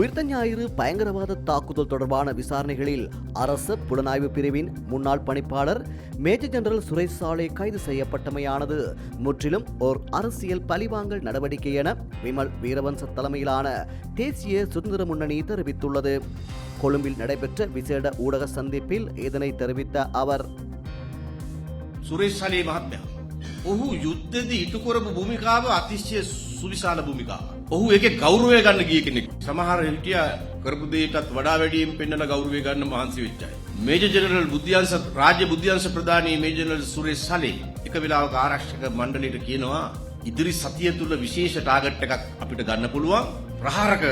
உயிர்த்த ஞாயிறு பயங்கரவாத தாக்குதல் தொடர்பான விசாரணைகளில் அரசு புலனாய்வு பிரிவின் முன்னாள் பணிப்பாளர் மேஜர் ஜெனரல் சுரேஷ் சாலே கைது செய்யப்பட்டமையானது முற்றிலும் ஓர் அரசியல் பழிவாங்கல் நடவடிக்கை என விமல் வீரவன்ச தலைமையிலான தேசிய சுதந்திர முன்னணி தெரிவித்துள்ளது. கொழும்பில் நடைபெற்ற விசேட ஊடக சந்திப்பில் இதனை தெரிவித்த அவர், சுரேஷ் சாலே මහත්මයා ඔහු යුද්ධෙදී ඉටු කරපු භූමිකාව අතිශය සුවිශාල භූමිකාවක්. ඔහු ඒකේ ගෞරවය ගන්න ගිය කෙනෙක්. සමහර හිටියා කරපු දෙයටත් වඩා වැඩියෙන් පෙන්නලා ගෞරවය ගන්න මහන්සි වෙච්ච අය. මේජර් ජෙනරල් බුද්ධ්‍යංශ රාජ්‍ය බුද්ධ්‍යංශ ප්‍රධානී මේජර් ජෙනරල් සුරේෂ් සලේ එක වෙලාවක ආරක්ෂක මණ්ඩලයට කියනවා ඉදිරි සතිය තුල විශේෂ ටාගට් එකක් අපිට ගන්න පුළුවන්. ප්‍රහාරක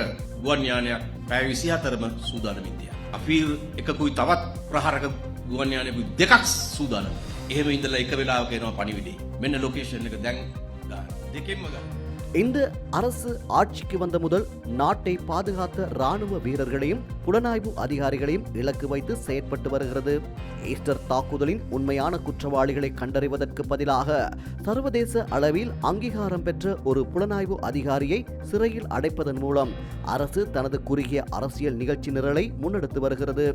ගුවන් යානයක් පැය 24ම සූදානමින් තියා. අපි එකකුයි තවත් ප්‍රහාරක ගුවන් යානයකුයි දෙකක් සූදානම්. එහෙම ඉඳලා එක වෙලාවක එනවා පණිවිඩේ. මෙන්න ලොකේෂන් එක දැන් දෙකෙන්ම ගන්න. இந்த அரசு ஆட்சிக்கு வந்த முதல் நாட்டை பாதுகாத்த ராணுவ வீரர்களையும் புலனாய்வு அதிகாரிகளையும் இலக்கு வைத்து செயற்பட்டு வருகிறது. ஈஸ்டர் தாக்குதலின் உண்மையான குற்றவாளிகளை கண்டறிவதற்கு பதிலாக சர்வதேச அளவில் அங்கீகாரம் பெற்ற ஒரு புலனாய்வு அதிகாரியை சிறையில் அடைப்பதன் மூலம் அரசு தனது குறுகிய அரசியல் நிகழ்ச்சி நிரலை முன்னெடுத்து வருகிறது.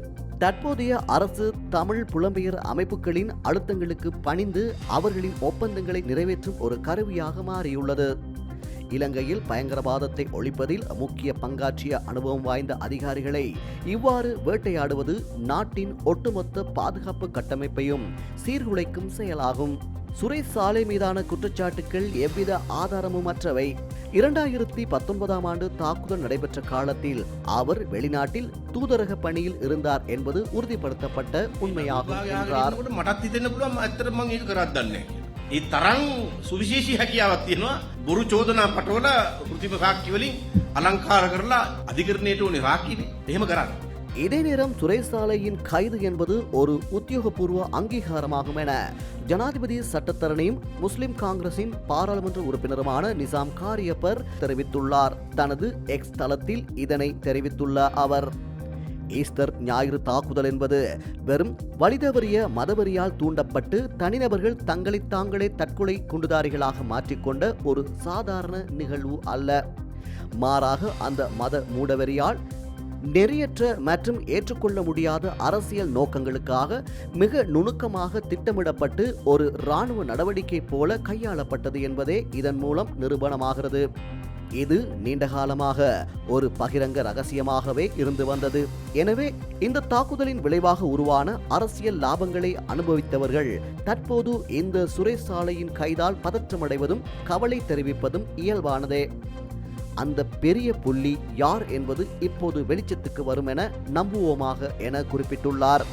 தற்போதைய அரசு தமிழ் புலம்பெயர் அமைப்புகளின் அழுத்தங்களுக்கு பணிந்து அவர்களின் ஒப்பந்தங்களை நிறைவேற்றும் ஒரு கருவியாக மாறியுள்ளது. இலங்கையில் பயங்கரவாதத்தை ஒழிப்பதில் முக்கிய பங்காற்றிய அனுபவம் வாய்ந்த அதிகாரிகளை இவ்வாறு வேட்டையாடுவது நாட்டின் ஒட்டுமொத்த பாதுகாப்பு கட்டமைப்பையும் சீர்குலைக்கும் செயலாகும். சுரேஷ் சாலே மீதான குற்றச்சாட்டுகள் எவ்வித ஆதாரமும் அற்றவை. 2019 ஆண்டு தாக்குதல் நடைபெற்ற காலத்தில் அவர் வெளிநாட்டில் தூதரக பணியில் இருந்தார் என்பது உறுதிப்படுத்தப்பட்ட உண்மையாகும் என்றார். ඒ තරම් සුවිශේෂී හැකියාවක් තියෙනවා. බොරු චෝදනා පටවල කෘතිම සාක්ෂි වලින් අලංකාර කරලා අධිකරණයට උනේ රාකිනේ. එහෙම කරන්නේ. இதே நேரம் சுரேஷ் சாலேயின் கைது என்பது ஒரு உத்தியோகபூர்வ அங்கீகாரமாகும் என ஜனாதிபதி சட்டத்தரணியும் முஸ்லிம் காங்கிரசின் பாராளுமன்ற உறுப்பினருமான நிசாம் காரியப்பர் தெரிவித்துள்ளார். தனது எக்ஸ் தளத்தில் இதனை தெரிவித்துள்ள அவர், ஈஸ்டர் ஞாயிறு தாக்குதல் என்பது வெறும் வலிதவறிய மதவெறியால் தூண்டப்பட்டு தனிநபர்கள் தங்களை தாங்களே தற்கொலை குண்டுதாரிகளாக மாற்றிக்கொண்ட ஒரு சாதாரண நிகழ்வு அல்ல. மாறாக அந்த மத மூடவெறியால் நெறியற்ற மற்றும் ஏற்றுக்கொள்ள முடியாத அரசியல் நோக்கங்களுக்காக மிக நுணுக்கமாக திட்டமிடப்பட்டு ஒரு இராணுவ நடவடிக்கை போல கையாளப்பட்டது என்பதே இதன் மூலம் நிரூபணமாகிறது. இது நீண்டகாலமாக ஒரு பகிரங்க ரகசியமாகவே இருந்து வந்தது. எனவே இந்த தாக்குதலின் விளைவாக உருவான அரசியல் லாபங்களை அனுபவித்தவர்கள் தற்போது இந்த சுரேஷ் சாலேயின் கைதால் பதற்றமடைவதும் கவலை தெரிவிப்பதும் இயல்பானதே. அந்த பெரிய புள்ளி யார் என்பது இப்போது வெளிச்சத்துக்கு வரும் என நம்புவோமாக என குறிப்பிட்டுள்ளார்.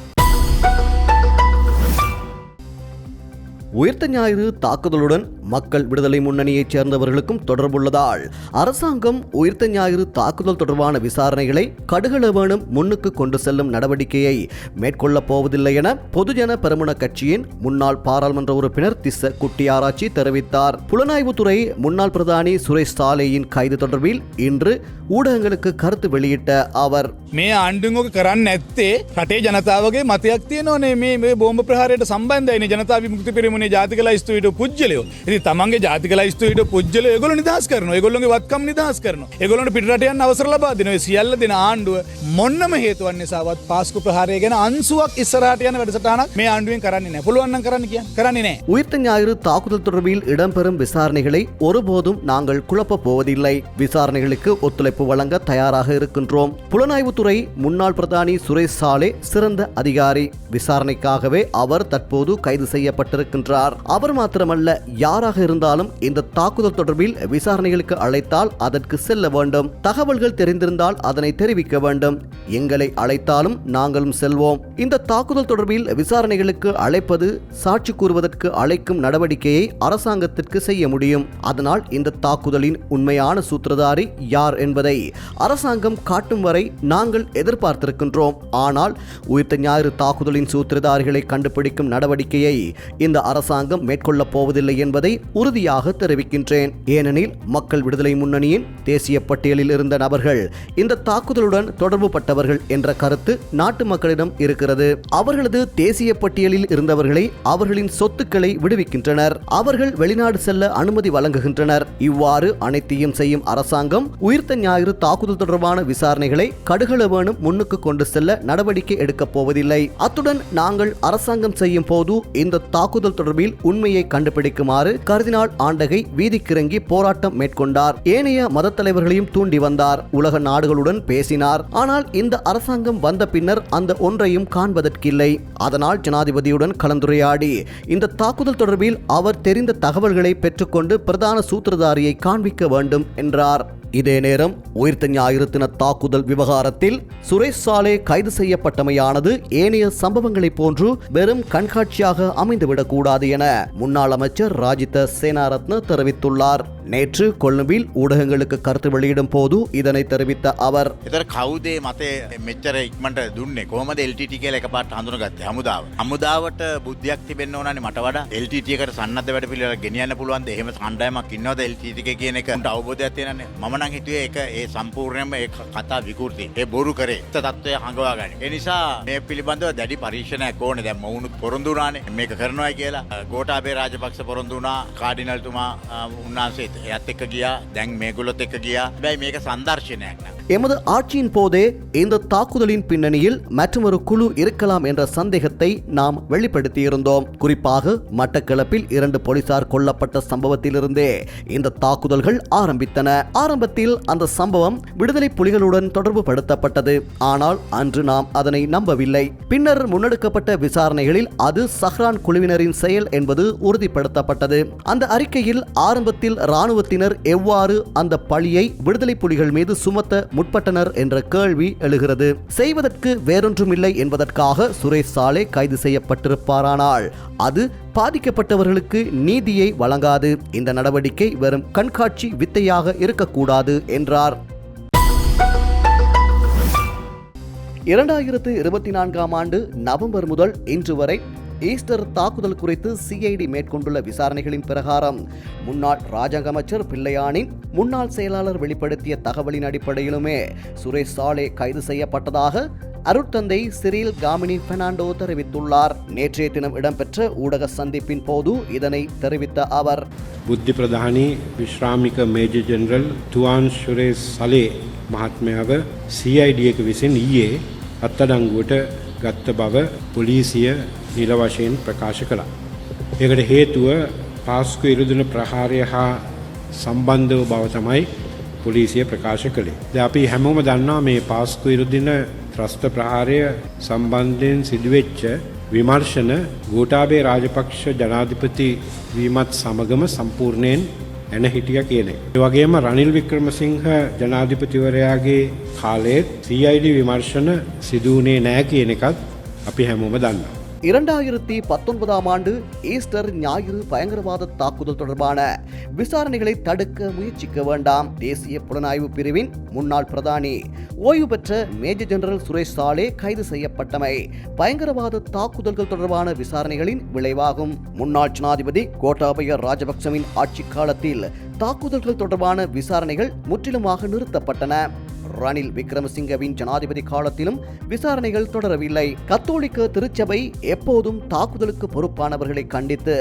உயிர்த்த ஞாயிறு தாக்குதலுடன் மக்கள் விடுதலை முன்னணியைச் சேர்ந்தவர்களுக்கும் தொடர்புள்ளதால் அரசாங்கம் உயிர்த்த ஞாயிறு தாக்குதல் தொடர்பான விசாரணைகளை கடுகளவேனும் முன்னுக்கு கொண்டு செல்லும் நடவடிக்கையை மேற்கொள்ளப் போவதில்லை என பொதுஜன பெரமுன கட்சியின் முன்னாள் பாராளுமன்ற உறுப்பினர் திஸ்ஸ குட்டியாராச்சி தெரிவித்தார். புலனாய்வுத்துறை முன்னாள் பிரதானி சுரேஷ் சாலேயின் கைது தொடர்பில் இன்று ஊடகங்களுக்கு கருத்து வெளியிட்ட அவர், මේ ආණ්ඩුවෙන් කරන්න නැත්තේ රටේ ජනතාවගේ මතයක් තියෙනවනේ මේ බෝම්බ ප්‍රහාරයට සම්බන්ධයිනේ ජනතා විමුක්ති පෙරමුණේ ජාතික ලයිස්තුවේ හිටපු පුජ්‍යලයෝ. ඉතින් තමන්ගේ ජාතික ලයිස්තුවේ හිටපු පුජ්‍යලයෝ ඒගොල්ලෝ නිදහස් කරනවා. ඒගොල්ලෝගේ වත්කම් නිදහස් කරනවා. ඒගොල්ලන්ට පිටරට යන්න අවසර ලබා දෙනවා. ඒ සියල්ල දෙන ආණ්ඩුව මොන්නම හේතුවක් නිසාවත් පාස්කු ප්‍රහාරය ගැන අංශුවක් ඉස්සරහට යන වැඩසටහනක් මේ ආණ්ඩුවෙන් කරන්නේ නැහැ. පුළුවන් නම් කරන්න කියන්නේ කරන්නේ නැහැ. உயிர்த்த ஞாயிறு தாக்குதல் தொடர்பில் இடம்பெறும் விசாரணைகளை ஒருபோதும் நாங்கள் குழப்பப் போவதில்லை. விசாரணைகளுக்கு ஒத்துழைப்பு வழங்க தயாராக இருக்கின்றோம். புலனாய்வுத்துறை முன்னாள் பிரதானி சுரேஷ் சாலே சிறந்த அதிகாரி. விசாரணைக்காகவே அவர் தற்போது கைது செய்யப்பட்டிருக்கின்றார். அவர் மாத்திரமல்ல, யாராக இருந்தாலும் இந்த தாக்குதல் தொடர்பில் விசாரணைகளுக்கு அழைத்தால் அதற்கு செல்ல வேண்டும். தகவல்கள் தெரிந்திருந்தால் அதனை தெரிவிக்க வேண்டும். எங்களை அழைத்தாலும் நாங்களும் செல்வோம். இந்த தாக்குதல் தொடர்பில் விசாரணைகளுக்கு அழைப்பது சாட்சி கூறுவதற்கு அழைக்கும் நடவடிக்கையை அரசாங்கத்திற்கு செய்ய முடியும். அதனால் இந்த தாக்குதலின் உண்மையான சூத்திரதாரி யார் என்பதை அரசாங்கம் காட்டும் வரை நாங்கள் எதிர்பார்த்திருக்கின்றோம். ஆனால் உயிர்த்த ஞாயிறு தாக்குதலின் சூத்திரதாரிகளை கண்டுபிடிக்கும் நடவடிக்கையை இந்த அரசாங்கம் மேற்கொள்ளப் போவதில்லை என்பதை என்பதை உறுதியாக தெரிவிக்கின்றேன். ஏனெனில் மக்கள் விடுதலை முன்னணியின் தேசிய பட்டியலில் இருந்த நபர்கள் இந்த தாக்குதலுடன் தொடர்பு பட்டவர்கள் என்ற கருத்து நாட்டு மக்களிடம் இருக்கிறது. அவர்களது தேசிய பட்டியலில் இருந்தவர்களை அவர்களின் சொத்துக்களை விடுவிக்கின்றனர். அவர்கள் வெளிநாடு செல்ல அனுமதி வழங்குகின்றனர். இவ்வாறு அனைத்தையும் செய்யும் அரசாங்கம் உயிர்த்த ஞாயிறு தாக்குதல் தொடர்பான விசாரணைகளை கடுகளவேனும் முன்னுக்கு கொண்டு செல்ல நடவடிக்கை எடுக்கப் போவதில்லை. அத்துடன் நாங்கள் அரசாங்கம் செய்யும் போது இந்த தாக்குதல் தொடர்பில் உண்மையை கண்டுபிடிக்குமாறு கர்தினால் ஆண்டகை வீதிக்கிறங்கி போராட்டம் மேற்கொண்டார். ஏனைய மத தலைவர்களையும் தூண்டி வந்தார். உலக நாடுகளுடன் பேசினார். ஆனால் இந்த அரசாங்கம் வந்த பின்னர் அந்த ஒன்றையும் காண்பதற்கில்லை. அதனால் ஜனாதிபதியுடன் கலந்துரையாடி இந்த தாக்குதல் தொடர்பில் அவர் தெரிந்த தகவல்களை பெற்றுக்கொண்டு பிரதான சூத்திரதாரியை காண்பிக்க வேண்டும் என்றார். இதே நேரம் உயிர்த்த ஞாயிறு தின தாக்குதல் விவகாரத்தில் சுரேஷ் சாலே கைது செய்யப்பட்டமையானது ஏனைய சம்பவங்களைப் போன்று வெறும் கண்காட்சியாக அமைந்துவிடக்கூடாது என முன்னாள் அமைச்சர் ராஜித சேனாரத்ன தெரிவித்துள்ளார். நேற்று கொழும்பில் ஊடகங்களுக்கு கருத்து வெளியிடும் போது இதனை தெரிவித்த அவர், කවුදේ මතේ මෙච්චර ඉක්මනට දුන්නේ කොහමද LTT කියලා එකපාරට හඳුනගත්තේ හමුදාවට බුද්ධියක් තිබෙන්න ඕනනේ මට වඩා LTT එකට සන්නද්ධ වැඩපිළිවෙල ගෙනියන්න පුළුවන්ද එහෙම සම්ඩායමක් ඉන්නවද LTT එකේ කියන එක උන්ට අවබෝධයක් තියෙනනේ මම නම් හිතුවේ ඒක ඒ සම්පූර්ණයෙන්ම ඒ කතා විකෘති ඒ බොරු කරේ තත්ත්වය හංගවා ගන්න. ඒ නිසා මේ පිළිබඳව දැඩි පරීක්ෂණයක් ඕනේ. දැන් මොවුනුත් පොරොන්දු වුණානේ මේක කරනවායි කියලා. ගෝඨාභය රාජපක්ෂ පොරොන්දු වුණා. කාඩිනල්තුමා උන්වහන්සේ එයත් එක්ක ගියා. දැන් මේගොල්ලොත් එක්ක ගියා. හැබැයි මේක සම්දර්ශනයක් නෑ. எமது ஆட்சியின் போதே இந்த தாக்குதலின் பின்னணியில் மற்றொரு குழு இருக்கலாம் என்ற சந்தேகத்தை நாம் வெளிப்படுத்தியிருந்தோம். குறிப்பாக மட்டக்களப்பில் 2 போலீசார் கொல்லப்பட்ட சம்பவத்திலிருந்தே இந்த தாக்குதல்கள் ஆரம்பித்தன. ஆரம்பத்தில் அந்த சம்பவம் விடுதலை புலிகளுடன் தொடர்பு படுத்தப்பட்டது. ஆனால் அன்று நாம் அதனை நம்பவில்லை. பின்னர் முன்னெடுக்கப்பட்ட விசாரணைகளில் அது சஹ்ரான் குழுவினரின் செயல் என்பது உறுதிப்படுத்தப்பட்டது. அந்த அறிக்கையில் ஆரம்பத்தில் இராணுவத்தினர் எவ்வாறு அந்த பழியை விடுதலை புலிகள் மீது சுமத்த முற்பட்டனர் என்ற கேள்வி எழுகிறது. செய்வதற்கு வேறொன்றுமில்லை என்பதற்காக சுரேஷ் சாலே கைது செய்யப்பட்டிருப்பாரானால் அது பாதிக்கப்பட்டவர்களுக்கு நீதியை வழங்காது. இந்த நடவடிக்கை வெறும் கண்காட்சி வித்தையாக இருக்கக்கூடாது என்றார். 2024 ஆண்டு நவம்பர் முதல் இன்று வரை ஈஸ்டர் தாக்குதல் குறித்து சிஐடி மேற்கொண்டுள்ள விசாரணைகளின் பிரகாரம் முன்னாள் ராஜாங்க அமைச்சர் பிள்ளையானின் முன்னாள் செயலாளர் வெளிப்படுத்திய தகவலின் அடிப்படையிலுமே சுரேஷ் சாலே கைது செய்யப்பட்டதாக அருட்தந்தை சிறில் காமினி பெர்னாண்டோ தெரிவித்துள்ளார். நேற்றைய தினம் இடம்பெற்ற ஊடக சந்திப்பின் போது இதனை தெரிவித்த அவர், බුද්ධි ප්‍රධානී විශ්‍රාමික මේජර් ජෙනරල් තුවාන් සුරේෂ් සලේ මහත්මයාව CID එක විසින් ඊයේ අත්අඩංගුවට ගත්ත බව පොලිසිය නිල වශයෙන් ප්‍රකාශ කළා. ඒකට හේතුව පාස්කු ඉරුදින ප්‍රහාරය හා සම්බන්ධව බව තමයි පොලිසිය ප්‍රකාශ කළේ. දැන් අපි හැමෝම දන්නවා මේ පාස්කු ඉරුදින ත්‍රස්ත ප්‍රහාරය සම්බන්ධයෙන් සිදුවෙච්ච විමර්ශන ගෝඨාභය රාජපක්ෂ ජනාධිපති වීමත් සමගම සම්පූර්ණයෙන් එන හිටියා කියන එක. ඒ වගේම රනිල් වික්‍රමසිංහ ජනාධිපතිවරයාගේ කාලයේත් CID විමර්ශන සිදු වුණේ නැහැ කියන එකත් අපි හැමෝම දන්නවා. 2019 ஆண்டு ஈஸ்டர் ஞாயிறு பயங்கரவாத தாக்குதல் தொடர்பான விசாரணைகளை தடுக்க முயற்சிக்க வேண்டாம். தேசிய புலனாய்வு பிரிவின் முன்னாள் பிரதானி ஓய்வு பெற்ற மேஜர் ஜெனரல் சுரேஷ் சாலே கைது செய்யப்பட்டமை பயங்கரவாத தாக்குதல்கள் தொடர்பான விசாரணைகளின் விளைவாகும். முன்னாள் ஜனாதிபதி கோட்டாபய ராஜபக்சவின் ஆட்சி காலத்தில் தாக்குதல்கள் தொடர்பான விசாரணைகள் முற்றிலுமாக நிறுத்தப்பட்டன. ரணில் விக்ரமசிங்கவின் ஜனாதிபதி காலத்திலும் விசாரணைகள் தொடரவில்லை. கத்தோலிக்க திருச்சபை எப்போதும் தாக்குதலுக்கு பொறுப்பானவர்களை கண்டித்து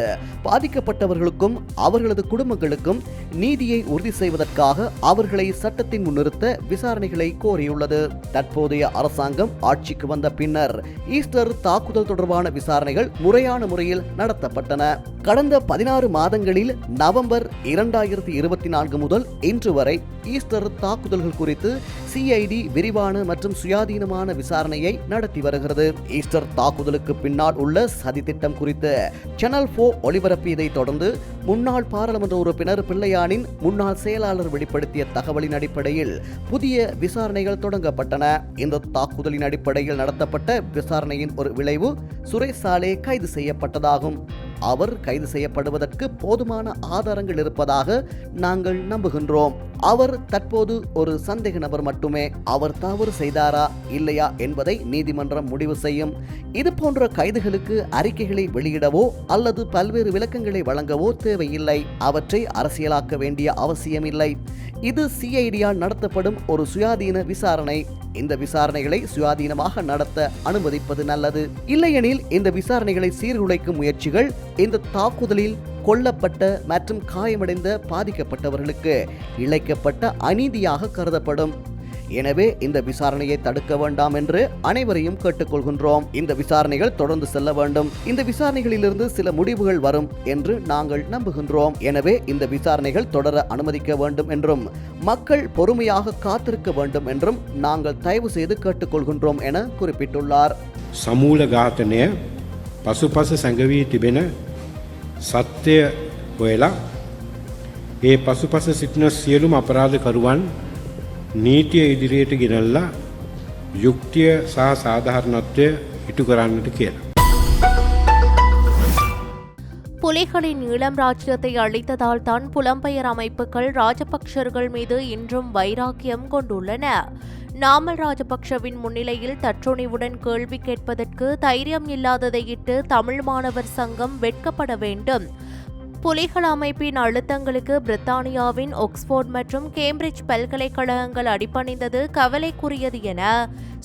பாதிக்கப்பட்டவர்களுக்கும் அவர்களது குடும்பங்களுக்கும் நீதியை உறுதி செய்வதற்காக அவர்களை சட்டத்தின் முன்னிறுத்த விசாரணைகளை கோரியுள்ளது. தற்போதைய அரசாங்கம் ஆட்சிக்கு வந்த பின்னர் ஈஸ்டர் தாக்குதல் தொடர்பான விசாரணைகள் முறையான முறையில் நடத்தப்பட்டன. கடந்த 16 மாதங்களில் நவம்பர் 2024 முதல் இன்று வரை ஈஸ்டர் தாக்குதல்கள் குறித்து CID விரிவான மற்றும் சுயாதீனமான விசாரணையை நடத்தி வருகிறது. ஈஸ்டர் தாக்குதலுக்கு பின்னால் உள்ள சதி திட்டம் குறித்து சேனல் 4 ஒளிபரப்பியதை தொடர்ந்து முன்னாள் பாராளுமன்ற உறுப்பினர் பிள்ளையானின் முன்னாள் செயலாளர் வெளிப்படுத்திய தகவலின் அடிப்படையில் புதிய விசாரணைகள் தொடங்கப்பட்டன. இந்த தாக்குதலின் அடிப்படையில் நடத்தப்பட்ட விசாரணையின் ஒரு விளைவு சுரேஷ் சாலே கைது செய்யப்பட்டதாகும். அவர் கைது செய்யப்படுவதற்கு போதுமான ஆதாரங்கள் இருப்பதாக நாங்கள் நம்புகின்றோம். அவர் தற்போது ஒரு சந்தேக நபர் மட்டுமே. அவர் தவறு செய்தாரா இல்லையா என்பதை நீதிமன்றம் முடிவு செய்யும். இது போன்ற கைதுகளுக்கு அறிக்கைகளை வெளியிடவோ அல்லது பல்வேறு விளக்கங்களை வழங்கவோ தேவையில்லை. அவற்றை அரசியலாக்க வேண்டிய அவசியமில்லை. இது சிஐடியால் நடத்தப்படும் ஒரு சுயாதீன விசாரணை. இந்த விசாரணைகளை சுயாதீனமாக நடத்த அனுமதிப்பது நல்லது. இல்லையெனில் இந்த விசாரணைகளை சீர்குலைக்கும் முயற்சிகள் இந்த தாக்குதலில் கொல்லப்பட்ட மற்றும் காயமடைந்த பாதிக்கப்பட்டவர்களுக்கு இழைக்கப்பட்ட அநீதியாக கருதப்படும். எனவே இந்த விசாரணையை தடுக்க வேண்டாம் என்று அனைவரையும் கேட்டுக்கொள்கின்றோம். இந்த விசாரணைகள் தொடர்ந்து செல்ல வேண்டும். இந்த விசாரணைகளிலிருந்து சில முடிவுகள் வரும் என்று நாங்கள் நம்புகின்றோம். எனவே இந்த விசாரணைகள் தொடர அனுமதிக்க வேண்டும் என்றும் மக்கள் பொறுமையாக காத்திருக்க வேண்டும் என்றும் நாங்கள் தயவு செய்து கேட்டுக்கொள்கின்றோம் என குறிப்பிட்டுள்ளார். සමූල ඝාතනය පසුපස සැඟවී තිබෙන සත්‍යය හොයලා ඒ පසුපස සිටින සියලුම අපරාධකරුවන් නීතිය ඉදිරියට ගෙනල්ලා යුක්තිය සහ සාධාරණත්වය ඉටු කරන්නට කියලා. புலிகளின் ஈழம் ராஜ்யத்தை அளித்ததால் தான் புலம்பெயர் அமைப்புகள் ராஜபக்சர்கள் மீது இன்றும் வைராக்கியம் கொண்டுள்ளன. நாமல் ராஜபக்சவின் முன்னிலையில் தற்றுணிவுடன் கேள்வி கேட்பதற்கு தைரியம் இல்லாததையிட்டு தமிழ் மாணவர் சங்கம் வெட்கப்பட வேண்டும். புலிகள் அமைப்பின் அழுத்தங்களுக்கு பிரித்தானியாவின் ஆக்ஸ்போர்ட் மற்றும் கேம்பிரிட்ஜ் பல்கலைக்கழகங்கள் அடிபணிந்தது கவலைக்குரியது என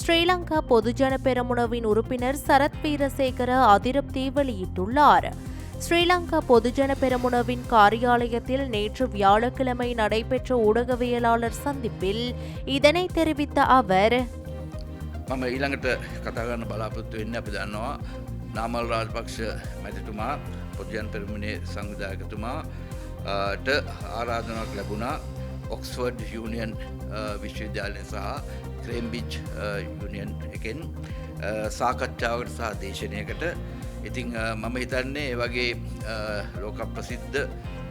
ஸ்ரீலங்கா பொதுஜன பெரமுனவின் உறுப்பினர் சரத் வீரசேகர அதிருப்தி வெளியிட்டுள்ளார். ஸ்ரீலங்கா பொதுஜன பெரமுனவின் காரியாலயத்தில் நேற்று வியாழக்கிழமை நடைபெற்ற ஊடகவியலாளர் சந்திப்பில் இதனை தெரிவித்த அவர், මම ඊළඟට කතා කරන්න බලාපොරොත්තු වෙන්නේ අපි දන්නවා නාමල් රාජපක්ෂ මැතිතුමා පොදුජන පෙරමුණේ සංවිධායකතුමාට ආරාධනාවක් ලැබුණා ඔක්ස්ෆර්ඩ් යූනියන් විශ්වවිද්‍යාලය සහ ක්‍රේම්බ්‍රිජ් යූනියන් එකෙන් සාකච්ඡාවකට සහ දේශනයකට. ඉතින් මම හිතන්නේ ඒ වගේ ලෝක ප්‍රසිද්ධ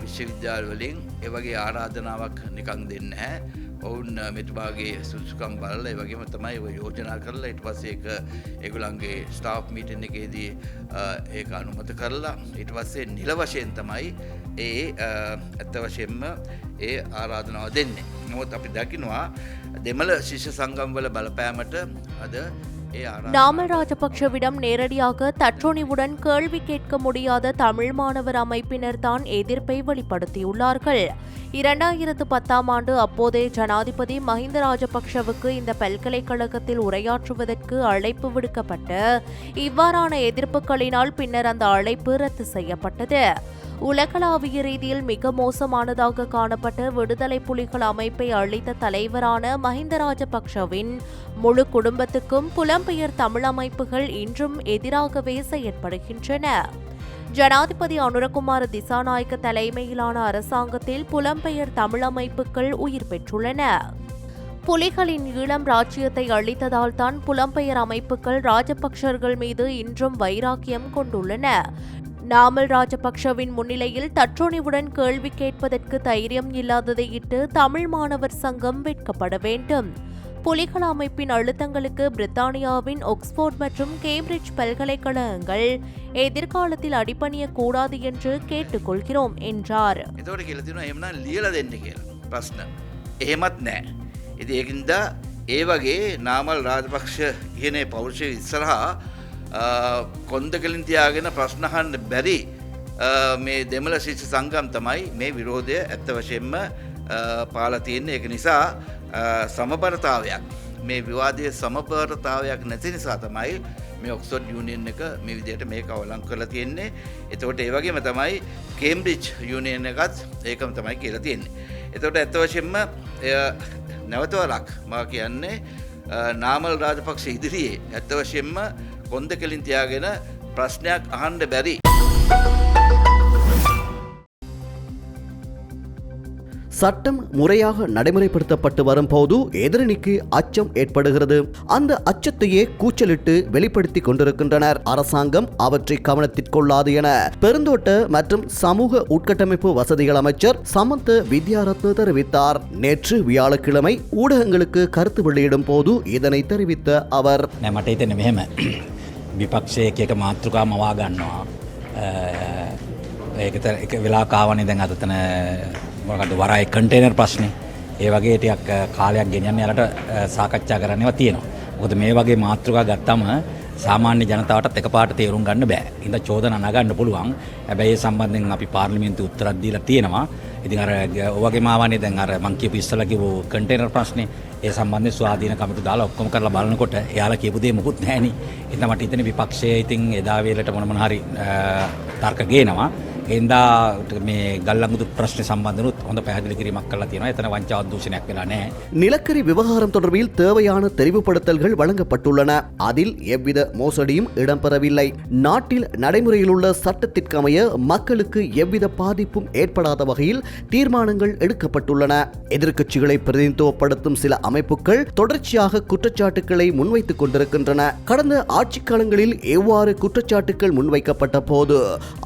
විශ්වවිද්‍යාල වලින් ඒ වගේ ආරාධනාවක් නිකන් දෙන්නේ නැහැ. ඔවුන් මෙතුමාගේ සුදුසුකම් බලලා ඒ වගේම තමයි ඔය යෝජනා කරලා ඊට පස්සේ ඒක ඒගොල්ලන්ගේ ස්ටාෆ් මීටින් එකේදී ඒක අනුමත කරලා ඊට පස්සේ නිල වශයෙන් තමයි ඒ ඇත්ත වශයෙන්ම ඒ ආරාධනාව දෙන්නේ. නමුත් අපි දකිනවා දෙමළ ශිෂ්‍ය සංගම් වල බලපෑමට අද நாமல் ராஜபக்சவிடம் நேரடியாக தற்றுணிவுடன் கேள்வி கேட்க முடியாத தமிழ் மாணவர் அமைப்பினர் தான் எதிர்ப்பை வெளிப்படுத்தியுள்ளார்கள். 2010 ஆண்டு அப்போதைய ஜனாதிபதி மஹிந்த ராஜபக்சவுக்கு இந்த பல்கலைக்கழகத்தில் உரையாற்றுவதற்கு அழைப்பு விடுக்கப்பட்டு இவ்வாறான எதிர்ப்புகளினால் பின்னர் அந்த அழைப்பு ரத்து செய்யப்பட்டது. உலகளாவிய ரீதியில் மிக மோசமானதாக காணப்பட்ட விடுதலை புலிகள் அமைப்பை அளித்த தலைவரான மஹிந்த ராஜபக்சவின் முழு குடும்பத்துக்கும் புலம்பெயர் தமிழ் அமைப்புகள் இன்றும் எதிராகவே செயற்படுகின்றன. ஜனாதிபதி அனுரகுமார திசாநாயக்க தலைமையிலான அரசாங்கத்தில் புலம்பெயர் தமிழ் அமைப்புகள் உயிர் பெற்றுள்ளன. புலிகளின் ஈழம் ராஜ்யத்தை அளித்ததால் தான் புலம்பெயர் அமைப்புகள் ராஜபக்சர்கள் மீது இன்றும் வைராக்கியம் கொண்டுள்ளன. நாமல் ராஜபக்சவின் முன்னிலையில் தற்றுணிவுடன் கேள்வி கேட்பதற்கு தைரியம் இல்லாததையிட்டு தமிழ் மாணவர் சங்கம் வெட்கப்பட வேண்டும். புலிகள் அமைப்பின் அழுத்தங்களுக்கு பிரித்தானியாவின் ஆக்ஸ்போர்ட் மற்றும் கேம்பிரிட்ஜ் பல்கலைக்கழகங்கள் எதிர்காலத்தில் அடிபணியக்கூடாது என்று கேட்டுக்கொள்கிறோம் என்றார். ඒකින්ද ඒ වගේ නාමල් රාජපක්ෂ කියන පෞරුෂය ඉස්සරහා කොන්දකලින් තියාගෙන ප්‍රශ්න අහන්න බැරි මේ දෙමළ ශිෂ්‍ය සංගම් තමයි මේ විරෝධය ඇත්ත වශයෙන්ම පාලා තියෙන්නේ. ඒක නිසා සමබරතාවයක් මේ විවාදයේ සමබරතාවයක් නැති නිසා තමයි මේ ඔක්ස්ෆර්ඩ් යූනියන් එක මේ විදිහට මේක අවලංගු කරලා තියෙන්නේ. එතකොට ඒ වගේම තමයි කේම්බ්‍රිජ් යූනියන් එකත් ඒකම තමයි කියලා තියෙන්නේ. එතකොට ඇත්ත වශයෙන්ම නැවතවරක් මා කියන්නේ නාමල් රාජපක්ෂ ඉදිරියේ ඇත්ත වශයෙන්ම කොන්දකලින් තියාගෙන ප්‍රශ්නයක් අහන්න බැරි. சட்டம் முறையாக நடைமுறைப்படுத்தப்பட்டு வரும்போது எதிரணிக்கு அச்சம் ஏற்படுகிறது. அந்த அச்சத்தையே கூச்சலிட்டு வெளிப்படுத்திக் கொண்டிருக்கின்றனர். அரசாங்கம் அவற்றை கவனத்திற்கொள்ளாது என பெருந்தோட்ட மற்றும் சமூக உட்கட்டமைப்பு வசதிகள் அமைச்சர் சமந்த வித்யாரத்ன தெரிவித்தார். நேற்று வியாழக்கிழமை ஊடகங்களுக்கு கருத்து வெளியிடும் போது இதனை தெரிவித்த அவர், විපක්ෂයක එක මාතෘකා මවා ගන්නවා. ඒක වෙලා කාවනේ දැන් අතන මොකක්ද වරායි කන්ටේනර් ප්‍රශ්නේ. ඒ වගේ ටිකක් කාලයක් ගෙනියන්න යාලට සාකච්ඡා කරන්නව තියෙනවා. මොකද මේ වගේ මාතෘකා ගත්තම සාමාන්‍ය ජනතාවටත් එකපාරට තේරුම් ගන්න බෑ. ඉතින් චෝදනා නගන්න පුළුවන්. හැබැයි ඒ සම්බන්ධයෙන් අපි පාර්ලිමේන්තුවේ උත්තරයක් දීලා තියෙනවා. ඉතින් අර ඔයගේ මාවන්නේ දැන් අර මං කියපු ඉස්සලා කිව්ව කන්ටේනර් ප්‍රශ්නේ ඒ සම්බන්ධයෙන් ස්වාධීන කමිටු දාලා ඔක්කොම කරලා බලනකොට එයාලා කියපු දේ මොකුත් නැහෙනි. ඉතින් මට හිතෙන්නේ විපක්ෂයේ ඉතින් එදා වේලට මොන හරි තර්ක ගේනවා. එන්දා මේ ගල්ලඟුදු ප්‍රශ්න සම්බන්ධනොත් හොඳ පැහැදිලි කිරීමක් කරලා තියෙනවා. එතන වංචාවක් දූෂණයක් වෙලා නැහැ. நிலக்கரி விவகாரம் தொடர்பில் தேவையான தெரிவுபடுத்தல்கள் வழங்கப்பட்டுள்ளன. அதில் எவ்வித மோசடியும் இடம்பெறவில்லை. நாட்டில் நடைமுறையில் உள்ள சட்டத்திற்கமைய மக்களுக்கு எவ்வித பாதிப்பும் ஏற்படாத வகையில் தீர்மானங்கள் எடுக்கப்பட்டுள்ளன. எதிர்க்கட்சிகளை பிரதிநிதித்துவப்படுத்தும் சில அமைப்புகள் தொடர்ச்சியாக குற்றச்சாட்டுக்களை முன்வைத்துக் கொண்டிருக்கின்றன. கடந்த ஆட்சிக் காலங்களில் எவ்வாறு குற்றச்சாட்டுக்கள் முன்வைக்கப்பட்ட போது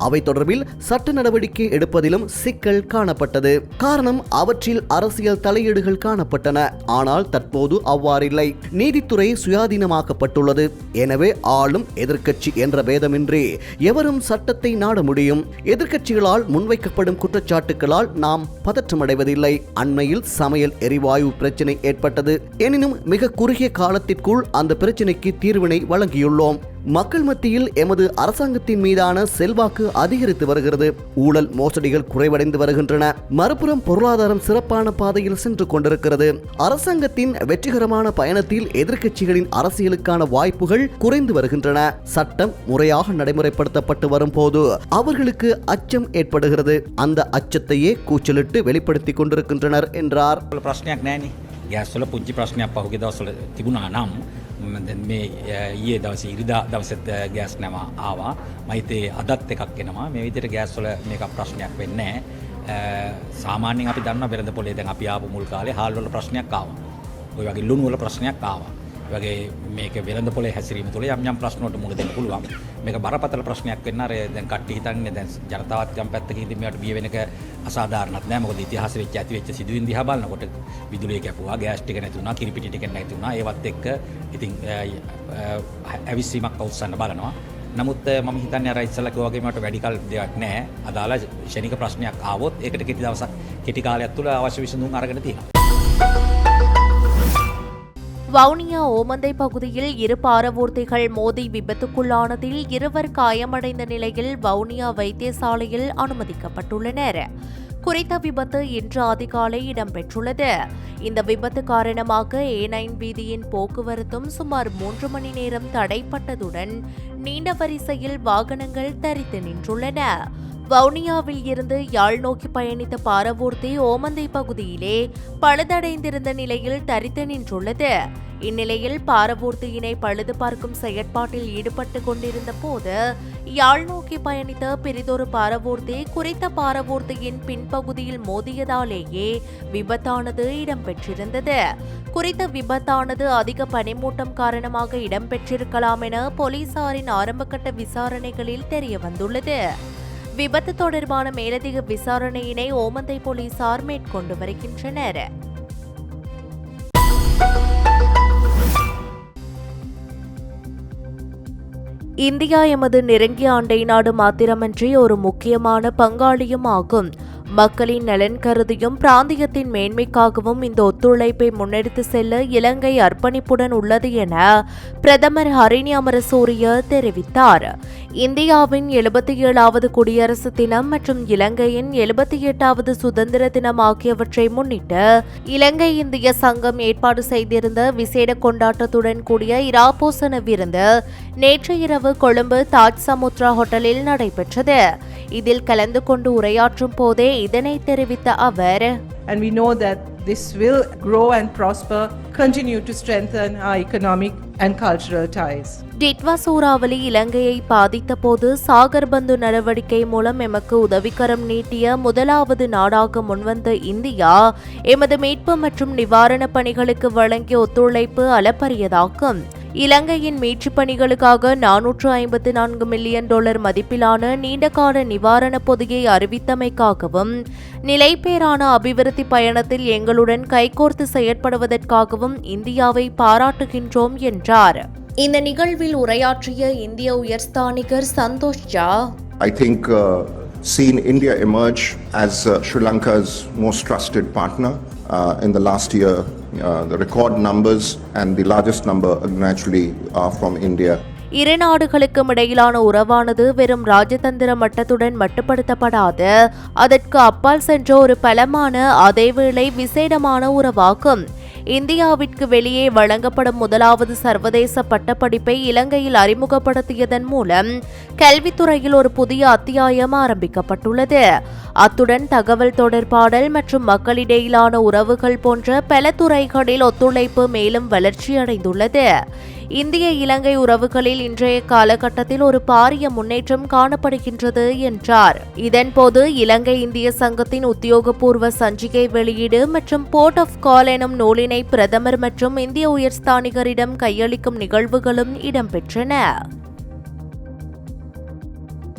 அவை தொடர்பில் சட்ட நடவடிக்கை எடுப்பதிலும் சிக்கல் காணப்பட்டது. காரணம் அவற்றில் அரசியல் தலையீடுகள் காணப்பட்டன. ஆனால் தற்போது அவ்வாறில்லை. நீதித்துறை சுயாதீனமாக்கப்பட்டுள்ளது. எனவே ஆளும் எதிர்க்கட்சி என்ற பேதமின்றி எவரும் சட்டத்தை நாட முடியும். எதிர்க்கட்சிகளால் முன்வைக்கப்படும் குற்றச்சாட்டுகளால் நாம் பதற்றமடைவதில்லை. அண்மையில் சமையல் எரிவாயு பிரச்சினை ஏற்பட்டது. எனினும் மிக குறுகிய காலத்திற்குள் அந்த பிரச்சினைக்கு தீர்வினை வழங்கியுள்ளோம். மக்கள் மத்தியில் எமது அரசாங்கத்தின் மீதான செல்வாக்கு அதிகரித்து வருகிறது. ஊழல் மோசடிகள் குறைவடைந்து வருகின்றன. மறுபுறம் பொருளாதாரம் சிறப்பான பாதையில் சென்று கொண்டிருக்கிறது. அரசாங்கத்தின் வெற்றிகரமான பயணத்தில் எதிர்க்கட்சிகளின் அரசியலுக்கான வாய்ப்புகள் குறைந்து வருகின்றன. சட்டம் முறையாக நடைமுறைப்படுத்தப்பட்டு வரும் போது அவர்களுக்கு அச்சம் ஏற்படுகிறது. அந்த அச்சத்தையே கூச்சலிட்டு வெளிப்படுத்திக் கொண்டிருக்கின்றனர் என்றார். ප්‍රශ්නයක් නැහැනේ. ගෑස් වල පුංචි ප්‍රශ්නයක් පහුගිය දවස්වල තිබුණා නම් දැන් මේ ඊයේ දවසේ ඉරිදා දවසෙත් ගෑස් නැව ආවා. මම හිතේ අදත් එකක් එනවා. මේ විදිහට ගෑස් වල මේක ප්‍රශ්නයක් වෙන්නේ නැහැ. සාමාන්‍යයෙන් අපි දන්නවා වෙළඳ පොලේ දැන් අපි ආපු මුල් කාලේ හාල් වල ප්‍රශ්නයක් ආවා. ඔය වගේ ලුණු වල ප්‍රශ්නයක් ආවා. ඒ වගේ මේක වෙළඳ පොලේ හැසිරීම තුළ යම් ප්‍රශ්න වලට මුහුණ දෙන්න පුළුවන්. මේක බරපතල ප්‍රශ්නයක් වෙන්න අර දැන් කට්ටිය හිතන්නේ දැන් ජනතාවත් යම් පැත්තකින් ඉතින් මේවට බිය වෙන එක අසාධාරණත් නෑ. මොකද ඉතිහාසෙ වෙච්ච ඇති වෙච්ච සිදුවීම් දිහා බලනකොට විදුලිය කැපුවා, ගෑස් ටික නැති වුණා, කිරිපිටි ටික නැති වුණා. ඒවත් එක්ක ඉතින් ඇවිස්සීමක් අවසන් බලනවා. නමුත් මම හිතන්නේ අර ඉස්සලා කිව්වා වගේ මට වැඩි කල දෙයක් නෑ. අදාළ ශනික ප්‍රශ්නයක් ආවොත් ඒකට කෙටි දවසක් කෙටි කාලයක් තුළ අවශ්‍ය විසඳුම් අරගෙන තියෙනවා. வவுனியா ஓமந்தை பகுதியில் இரு பாரவூர்திகள் மோதி விபத்துக்குள்ளானதில் இருவர் காயமடைந்த நிலையில் வவுனியா வைத்தியசாலையில் அனுமதிக்கப்பட்டுள்ளனர். குறித்த விபத்து இன்று அதிகாலை இடம்பெற்றுள்ளது. இந்த விபத்து காரணமாக A9 வீதியின் போக்குவரத்தும் சுமார் 3 மணி நேரம் தடைப்பட்டதுடன் நீண்ட வரிசையில் வாகனங்கள் தரித்து நின்றுள்ளன. வவுனியாவில் இருந்து யாழ் நோக்கி பயணித்த பாரவூர்தி ஓமந்தை பகுதியிலே பழுதடைந்திருந்த நிலையில் தரித்து நின்றுள்ளது. இந்நிலையில் பாரவூர்தியினை பழுது பார்க்கும் செயற்பாட்டில் ஈடுபட்டு கொண்டிருந்த போது யாழ் நோக்கி பயணித்த பெரிதொரு பாரவூர்தி குறித்த பாரவூர்தியின் பின்பகுதியில் மோதியதாலேயே விபத்தானது இடம்பெற்றிருந்தது. குறித்த விபத்தானது அதிக பனிமூட்டம் காரணமாக இடம்பெற்றிருக்கலாம் என போலீசாரின் ஆரம்பகட்ட விசாரணைகளில் தெரியவந்துள்ளது. விபத்து தொடர்பான மேலதிக விசாரணையினை ஓமந்தை போலீசார் மேற்கொண்டு வருகின்றனர். இந்தியா எமது நெருங்கிய அண்டை நாடு மாத்திரமன்றி ஒரு முக்கியமான பங்காளியும் ஆகும். மக்களின் நலன் கருதியும் பிராந்தியத்தின் மேன்மைக்காகவும் இந்த ஒத்துழைப்பை முன்னெடுத்து செல்ல இலங்கை அர்ப்பணிப்புடன் உள்ளது என பிரதமர் ஹரிணி அமரசூரிய தெரிவித்தார். இந்தியாவின் 77வது குடியரசு தினம் மற்றும் இலங்கையின் 78வது சுதந்திர தினம் ஆகியவற்றை முன்னிட்டு இலங்கை இந்திய சங்கம் ஏற்பாடு செய்திருந்த விசேட கொண்டாட்டத்துடன் கூடிய இராப்போசன விருந்து நேற்று இரவு கொழும்பு தாஜ் சமுத்ரா ஹோட்டலில் நடைபெற்றது. இதில் கலந்து கொண்டு உரையாற்றும் போதே இதனை தெரிவித்த அவர், And we know that this will grow and prosper, continue to strengthen our economic and cultural ties. Ditwah சூறாவளி இலங்கையை பாதித்த போது சாகர்பந்து நடவடிக்கை மூலம் எமக்கு உதவிக்கரம் நீட்டிய முதலாவது நாடாக முன்வந்த இந்தியா எமது மீட்பு மற்றும் நிவாரணப் பணிகளுக்கு வழங்கிய ஒத்துழைப்பு அளப்பரியதாகும். இலங்கையின் மீட்புப் பணிகளுக்காக $454 மில்லியன் மதிப்பிலான நீண்டகால நிவாரணப் பொதியை அறிவித்தமைக்காகவும் நிலைபேறான அபிவிருத்தி பயணத்தில் எங்களுடன் கைகோர்த்து செயற்படுவதற்காகவும் இந்தியாவை பாராட்டுகின்றோம் என்றார். இந்த நிகழ்வில் உரையாற்றிய இந்திய உயர்ஸ்தானிகர் சந்தோஷ் ஜா, I think seen India emerge as Sri Lanka's most trusted partner in the last year, the record numbers and the largest number naturally are from India. இரு நாடுகளுக்கும் இடையிலான உறவானது வெறும் ராஜதந்திர மட்டத்துடன் மட்டுப்படுத்தப்படாது, அதற்கு அப்பால் சென்ற ஒரு பலமான அதேவேளை விசேடமான உறவாகும். இந்தியாவிற்கு வெளியே வழங்கப்படும் முதலாவது சர்வதேச பட்டப்படிப்பை இலங்கையில் அறிமுகப்படுத்தியதன் மூலம் கல்வித்துறையில் ஒரு புதிய அத்தியாயம் ஆரம்பிக்கப்பட்டுள்ளது. அத்துடன் தகவல் தொடர்பாடல் மற்றும் மக்களிடையிலான உறவுகள் போன்ற பல துறைகளில் ஒத்துழைப்பு மேலும் வளர்ச்சியடைந்துள்ளது. இந்திய இலங்கை உறவுகளில் இன்றைய காலகட்டத்தில் ஒரு பாரிய முன்னேற்றம் காணப்படுகின்றது என்றார். இதன்போது இலங்கை இந்திய சங்கத்தின் உத்தியோகபூர்வ சஞ்சிகை வெளியீடு மற்றும் போர்ட் ஆஃப் கால் எனும் நூலினை பிரதமர் மற்றும் இந்திய உயர்ஸ்தானிகரிடம் கையளிக்கும் நிகழ்வுகளும் இடம்பெற்றன.